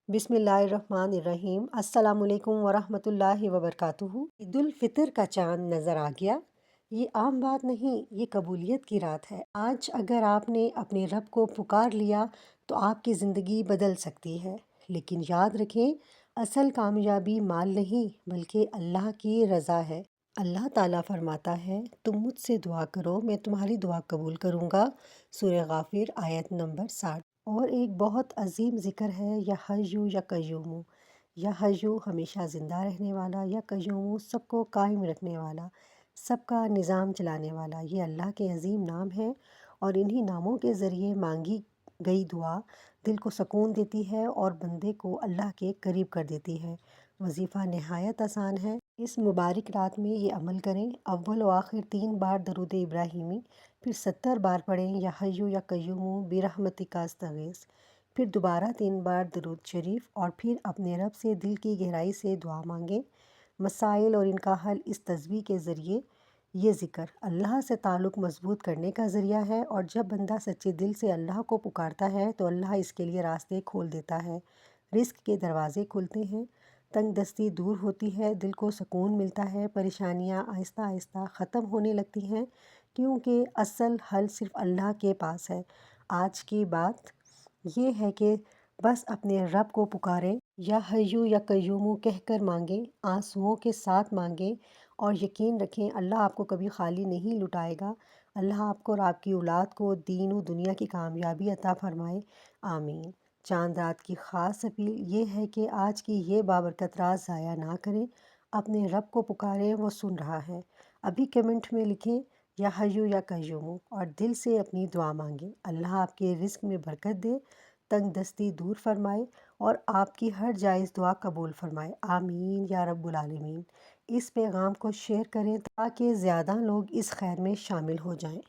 बिस्मिल्लाहिर्रहमानिर्रहीम। अस्सलाम वालेकुम वरहमतुल्लाहि वबरकातुहू। ईद उल फितर का चाँद नज़र आ गया। ये आम बात नहीं, ये कबूलियत की रात है। आज अगर आपने अपने रब को पुकार लिया तो आपकी ज़िंदगी बदल सकती है। लेकिन याद रखें, असल कामयाबी माल नहीं बल्कि अल्लाह की रज़ा है। अल्लाह ताला फरमाता है, तुम मुझसे दुआ करो, मैं तुम्हारी दुआ कबूल करूँगा। सूरह गाफिर आयत नंबर 60। और एक बहुत अजीम ज़िक्र है, या हय्यु या कय्यूमु। या हय्यु हमेशा ज़िंदा रहने वाला, या कय्यूमु सबको कायम रखने वाला, सबका निज़ाम चलाने वाला। ये अल्लाह के अजीम नाम हैं और इन्हीं नामों के ज़रिए मांगी गई दुआ दिल को सुकून देती है और बंदे को अल्लाह के करीब कर देती है। वजीफ़ा नहायत आसान है। इस मुबारक रात में ये अमल करें। अव्वल व आखिर 3 बार दरूद इब्राहिमी, फिर 70 बार पढ़ें या हय्यु या कय्यूमु बिरहमतिका अस्तगीस। फिर दोबारा 3 बार दरूद शरीफ और फिर अपने रब से दिल की गहराई से दुआ मांगें। मसाइल और इनका हल इस तस्बीह के ज़रिए। ये ज़िक्र अल्लाह से ताल्लुक़ मजबूत करने का ज़रिया है और जब बंदा सच्चे दिल से अल्लाह को पुकारता है तो अल्लाह इसके लिए रास्ते खोल देता है। रिस्क के दरवाज़े खुलते हैं, तंग दस्ती दूर होती है, दिल को सुकून मिलता है, परेशानियाँ आहिस्ता आहिस्ता ख़त्म होने लगती हैं, क्योंकि असल हल सिर्फ़ अल्लाह के पास है। आज की बात ये है कि बस अपने रब को पुकारें, या हय्यु या कय्यूमु कहकर मांगें, आंसुओं के साथ मांगें और यकीन रखें अल्लाह आपको कभी खाली नहीं लुटाएगा। अल्लाह आपको और आपकी औलाद को दीन व दुनिया की कामयाबी अता फरमाए, आमीन। चांद रात की ख़ास अपील ये है कि आज की ये बाबरकत रात ज़ाया ना करें। अपने रब को पुकारें, वो सुन रहा है। अभी कमेंट में लिखें या हय्यु या कय्यूमु और दिल से अपनी दुआ मांगें। अल्लाह आपके रिस्क में बरकत दे, तंग दस्ती दूर फरमाए और आपकी हर जायज़ दुआ कबूल फरमाए, आमीन या रब्बुल आलमीन। इस पैगाम को शेयर करें ताकि ज़्यादा लोग इस खैर में शामिल हो जाएं।